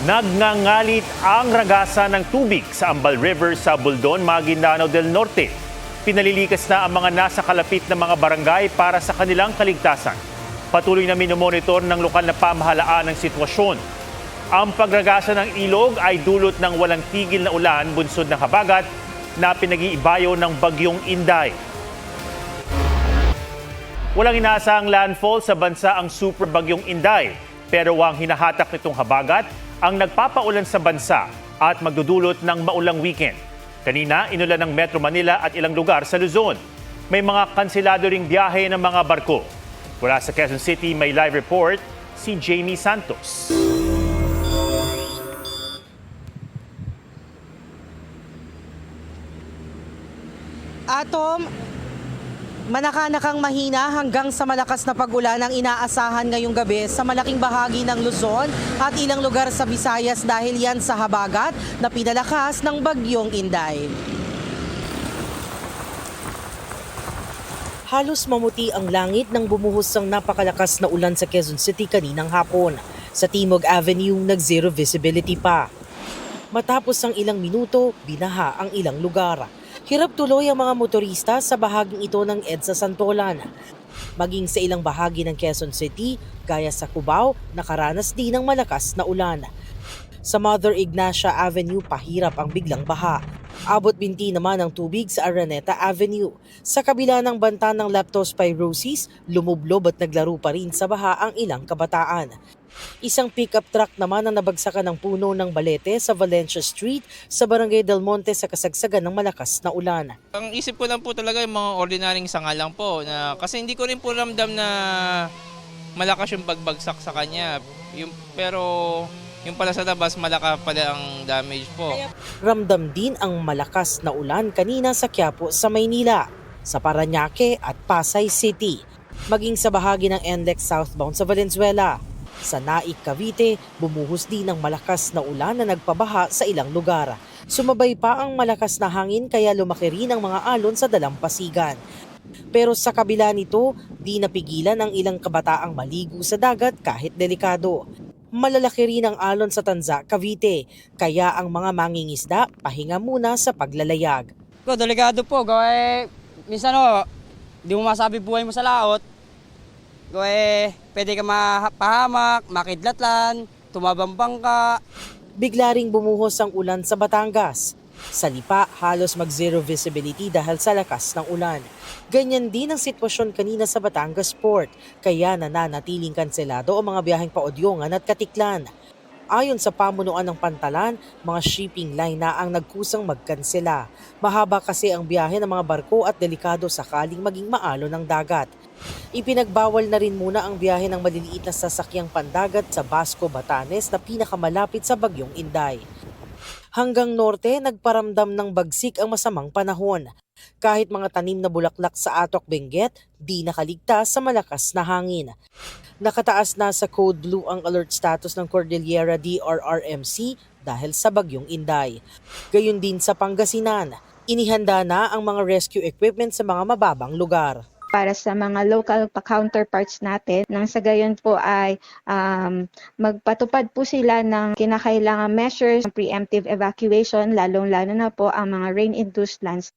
Nagngangalit ang ragasa ng tubig sa Ambal River sa Buldon, Maguindanao del Norte. Pinalilikas na ang mga nasa kalapit na mga barangay para sa kanilang kaligtasan. Patuloy na minomonitor ng lokal na pamahalaan ang sitwasyon. Ang pagragasa ng ilog ay dulot ng walang tigil na ulan bunsod ng habagat na pinag-iibayo ng bagyong Inday. Walang inaasahang landfall sa bansa ang super bagyong Inday, pero ang hinahatak nitong habagat ang nagpapaulan sa bansa at magdudulot ng maulang weekend. Kanina, inulan ng Metro Manila at ilang lugar sa Luzon. May mga kanselado ring biyahe ng mga barko. Mula sa Quezon City, may live report si Jamie Santos. Atom, manakanakang mahina hanggang sa malakas na pag-ulan ang inaasahan ngayong gabi sa malaking bahagi ng Luzon at ilang lugar sa Visayas dahil yan sa habagat na pinalakas ng bagyong Inday. Halos mamuti ang langit nang bumuhos ang napakalakas na ulan sa Quezon City kaninang hapon. Sa Timog Avenue, nag-zero visibility pa. Matapos ang ilang minuto, binaha ang ilang lugar. Hirap tuloy ang mga motorista sa bahaging ito ng EDSA Santolan. Maging sa ilang bahagi ng Quezon City, gaya sa Cubao, nakaranas din ng malakas na ulan. Sa Mother Ignacia Avenue, pahirap ang biglang baha. Abot binti naman ang tubig sa Araneta Avenue. Sa kabila ng banta ng leptospirosis, lumublob at naglaro pa rin sa baha ang ilang kabataan. Isang pickup truck naman ang nabagsakan ng puno ng balete sa Valencia Street sa Barangay Del Monte sa kasagsagan ng malakas na ulan. Ang isip ko lang po talaga yung mga ordinaryong sanga lang po. Kasi hindi ko rin po ramdam na malakas yung pagbagsak sa kanya. Pero yung pala sa labas, malaka pala ang damage po. Ramdam din ang malakas na ulan kanina sa Quiapo sa Maynila, sa Parañaque at Pasay City. Maging sa bahagi ng NLEX southbound sa Valenzuela. Sa Naik, Cavite, bumuhos din ng malakas na ulan na nagpabaha sa ilang lugar. Sumabay pa ang malakas na hangin kaya lumaki rin ang mga alon sa dalampasigan. Pero sa kabila nito, di napigilan ang ilang kabataang maligo sa dagat kahit delikado. Malalaki rin ang alon sa Tanza, Cavite, kaya ang mga mangingisda pahinga muna sa paglalayag. Delikado po, minsan di mo masabi buhay mo sa laot. Pwede ka mapahamak, makidlatlan, tumabambang ka. Bigla ring bumuhos ang ulan sa Batangas. Sa Lipa, halos mag-zero visibility dahil sa lakas ng ulan. Ganyan din ang sitwasyon kanina sa Batangas Port, kaya nananatiling kanselado ang mga biyaheng Paodyongan at Katiklan. Ayon sa pamunuan ng Pantalan, mga shipping line na ang nagkusang magkansela. Mahaba kasi ang biyahe ng mga barko at delikado sakaling maging maalo ng dagat. Ipinagbawal na rin muna ang biyahe ng maliliit na sasakyang pandagat sa Basco, Batanes na pinakamalapit sa bagyong Inday. Hanggang norte, nagparamdam ng bagsik ang masamang panahon. Kahit mga tanim na bulaklak sa Atok, Benguet, di nakaligtas sa malakas na hangin. Nakataas na sa Code Blue ang alert status ng Cordillera DRRMC dahil sa bagyong Inday. Gayon din sa Pangasinan, inihanda na ang mga rescue equipment sa mga mababang lugar. Para sa mga local counterparts natin, nang sa gayon po ay magpatupad po sila ng kinakailangang measures, preemptive evacuation, lalong-lalo na po ang mga rain-induced landslides.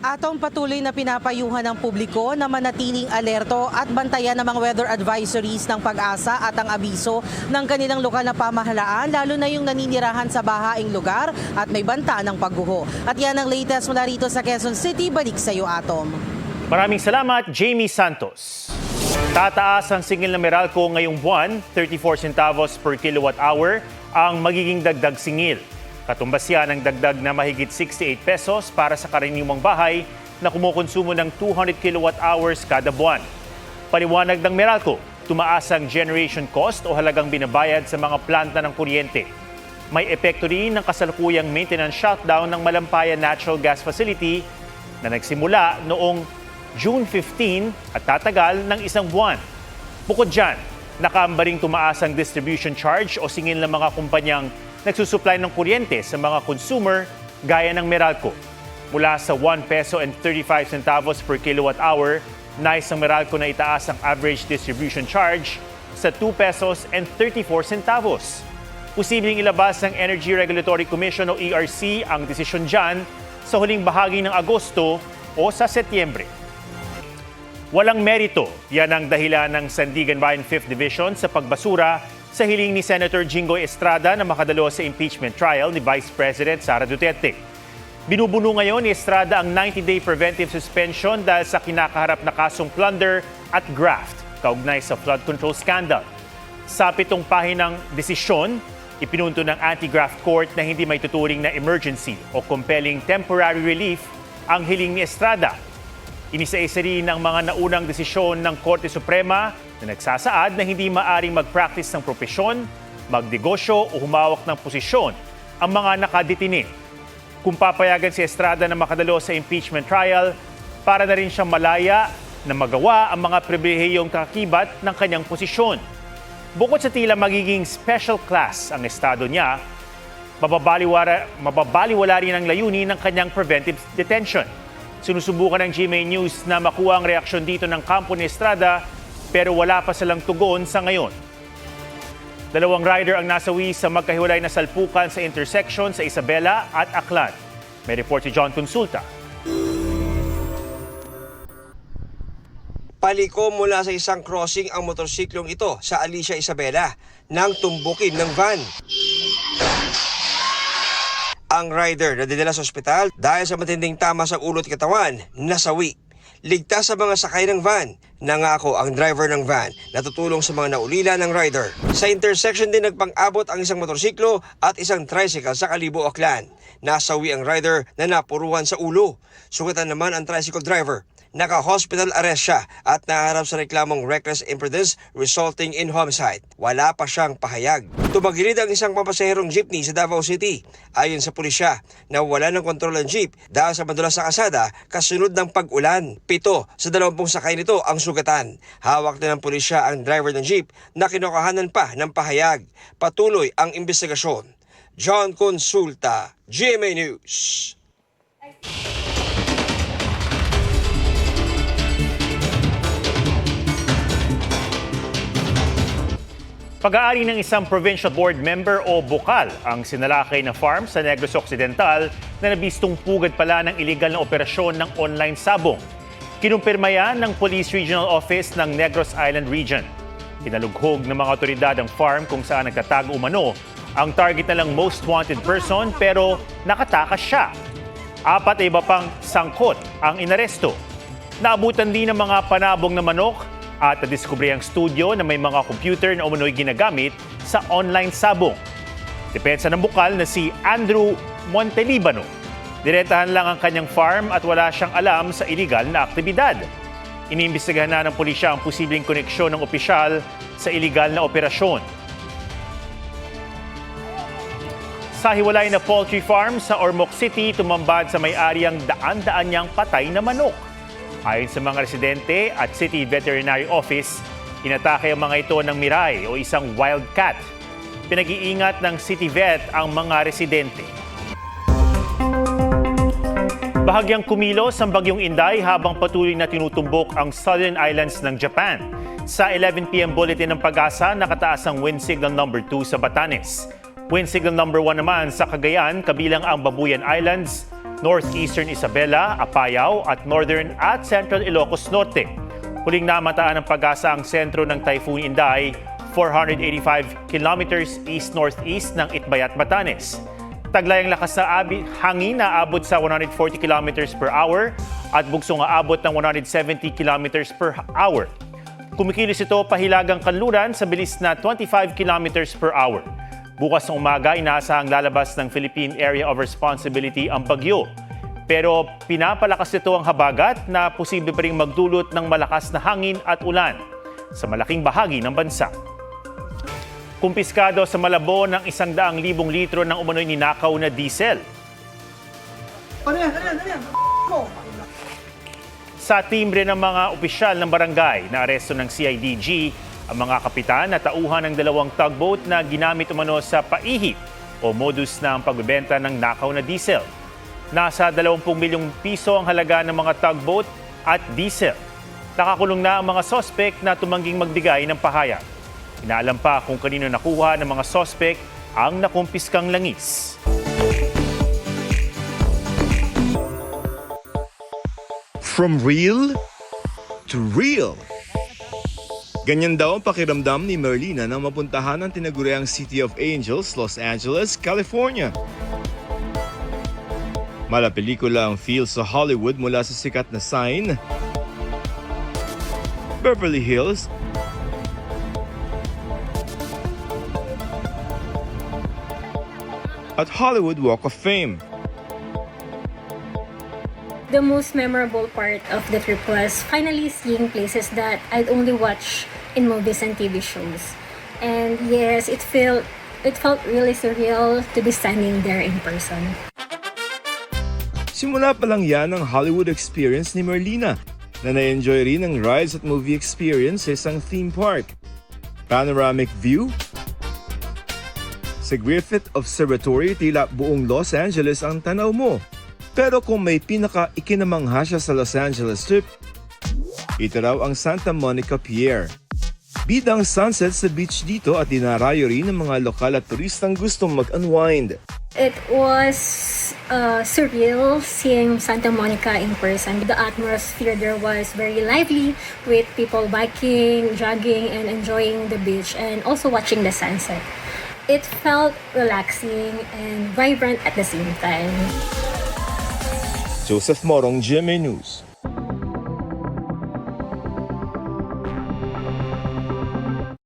Atong patuloy na pinapayuhan ng publiko na manatiling alerto at bantayan ng mga weather advisories ng Pag-asa at ang abiso ng kanilang lokal na pamahalaan, lalo na yung naninirahan sa bahaing lugar at may banta ng pagguho. At yan ang latest mula rito sa Quezon City. Balik sa iyo, Atom. Maraming salamat, Jamie Santos. Tataas ang singil na Meralco ngayong buwan, 34 centavos per kilowatt hour ang magiging dagdag singil. Katumbas yan ang dagdag na mahigit 68 pesos para sa karaniwang bahay na kumukonsumo ng 200 kilowatt hours kada buwan. Paliwanag ng Meralco, tumaas ang generation cost o halagang binabayad sa mga planta ng kuryente. May epekto rin ng kasalukuyang maintenance shutdown ng Malampayan Natural Gas Facility na nagsimula noong June 15 at tatagal ng isang buwan. Bukod dyan, nakaambaring tumaas ang distribution charge o singil ng mga kumpanyang nagsusupply ng kuryente sa mga consumer gaya ng Meralco. Mula sa 1 peso and 35 centavos per kilowatt hour Nais ng Meralco na itaas ang average distribution charge sa 2 pesos and 34 centavos. Posibleng ilabas ng Energy Regulatory Commission o ERC ang desisyon dyan sa huling bahagi ng Agosto o sa Setyembre. Walang merito, yan ang dahilan ng Sandigan Bayan 5th Division sa pagbasura sa hiling ni Senator Jinggoy Estrada na makadalo sa impeachment trial ni Vice President Sara Duterte. Binubuno ngayon ni Estrada ang 90-day preventive suspension dahil sa kinakaharap na kasong plunder at graft kaugnay sa flood control scandal. Sa 7 pahinang desisyon, ipinunto ng Anti-Graft Court na hindi may tuturing na emergency o compelling temporary relief ang hiling ni Estrada. Inisa-isa rin ang mga naunang desisyon ng Korte Suprema na nagsasaad na hindi maaring mag-practice ng propesyon, magnegosyo o humawak ng posisyon ang mga nakadetine. Kung papayagan si Estrada na makadalo sa impeachment trial, para na rin siyang malaya na magawa ang mga pribilehiyong kakakibat ng kanyang posisyon. Bukod sa tila magiging special class ang estado niya, mababaliwala rin ang layunin ng kanyang preventive detention. Sinusubukan ng GMA News na makuha ang reaksyon dito ng kampo ni Estrada pero wala pa silang tugon sa ngayon. 2 rider ang nasawi sa magkahiwalay na salpukan sa intersection sa Isabela at Aklan. May report si John Consulta. Paliko mula sa isang crossing ang motorsiklong ito sa Alicia, Isabela nang tumbukin ng van. Ang rider na dinala sa ospital dahil sa matinding tama sa ulo at katawan, nasawi. Ligtas sa mga sakay ng van. Nangako ang driver ng van na tutulong sa mga naulila ng rider. Sa intersection din nagpang-abot ang isang motorsiklo at isang tricycle sa Kalibo, Aklan. Nasawi ang rider na napuruhan sa ulo. Sugatan naman ang tricycle driver. Naka-hospital arrest siya at naharap sa reklamong reckless imprudence resulting in homicide. Wala pa siyang pahayag. Tumagilid ang isang pampasaherong jeepney sa Davao City. Ayon sa pulisya, nawala ng kontrol ang jeep dahil sa madulas na kasada kasunod ng pag-ulan. 7 sa 20 sakay nito ang sugatan. Hawak na ng pulisya ang driver ng jeep na kinukuhanan pa ng pahayag. Patuloy ang investigasyon. John Consulta, GMA News. Pag-aari ng isang provincial board member o bukal ang sinalakay na farm sa Negros Occidental na nabistong pugad pala ng iligal na operasyon ng online sabong. Kinumpirma yan ng Police Regional Office ng Negros Island Region. Pinalughog ng mga otoridad ang farm kung saan nagtatago umano ang target na lang most wanted person pero nakatakas siya. 4 iba pang sangkot ang inaresto. Naabutan din ng mga panabong na manok at nadiskubre ang studio na may mga computer na umano'y ginagamit sa online sabong. Depensa ng bukal na si Andrew Montelibano. Diretahan lang ang kanyang farm at wala siyang alam sa iligal na aktibidad. Iniimbestigahan na ng pulisya ang posibleng koneksyon ng opisyal sa iligal na operasyon. Sa hiwalay na poultry farm sa Ormoc City, tumambad sa may-ari ang daan-daan niyang patay na manok. Ayon sa mga residente at City Veterinary Office, inatake ang mga ito ng miray o isang wild cat. Pinag-iingat ng City Vet ang mga residente. Bahagyang kumilos ang bagyong Inday habang patuloy na tinutumbok ang Southern Islands ng Japan. Sa 11 p.m. bulletin ng Pag-asa, nakataas ang wind signal number 2 sa Batanes. Wind signal number 1 naman sa Cagayan, kabilang ang Babuyan Islands, Northeastern Isabela, Apayao at Northern at Central Ilocos Norte. Huling namataan ng Pag-asa ang sentro ng Typhoon Inday, 485 kilometers east-northeast ng Itbayat, Batanes. Taglay ang lakas na hangin na abot sa 140 kilometers per hour at bugsong aabot ng 170 kilometers per hour. Kumikilos ito pahilagang kanluran sa bilis na 25 kilometers per hour. Bukas ng umaga, inaasahang lalabas ng Philippine Area of Responsibility ang bagyo. Pero pinapalakas nito ang habagat na posible pa rin magdulot ng malakas na hangin at ulan sa malaking bahagi ng bansa. Kumpiskado sa Malabon ng 100,000 litro ng umano'y ninakaw na diesel. Sa timbre ng mga opisyal ng barangay na aresto ng CIDG, ang mga kapitan na tauhan ng 2 tugboat na ginamit umano sa paihip o modus ng pagbebenta ng nakaw na diesel. Nasa 20 milyong piso ang halaga ng mga tugboat at diesel. Nakakulong na ang mga sospek na tumangging magbigay ng pahayag. Inaalam pa kung kanino nakuha ng mga sospek ang nakumpiskang langis. From real to real. Ganyan daw ang pakiramdam ni Merlina nang mapuntahan ang tinaguriang City of Angels, Los Angeles, California. Malapelikula ang feel sa Hollywood mula sa sikat na Sign, Beverly Hills, at Hollywood Walk of Fame. The most memorable part of the trip was finally seeing places that I'd only watch in movies and TV shows. And yes, it felt really surreal to be standing there in person. Simula pa lang yan ang Hollywood experience ni Merlina na na-enjoy rin ang rides at movie experience sa isang theme park. Panoramic view, sa Griffith Observatory, tila buong Los Angeles ang tanaw mo. Pero kung may pinaka-ikinamangha siya sa Los Angeles trip, ito raw ang Santa Monica Pier. Bidang sunset sa beach dito at dinarayo rin ng mga lokal at turistang gustong mag-unwind. It was surreal seeing Santa Monica in person. The atmosphere there was very lively with people biking, jogging, and enjoying the beach and also watching the sunset. It felt relaxing and vibrant at the same time. Joseph Morong, GMA News.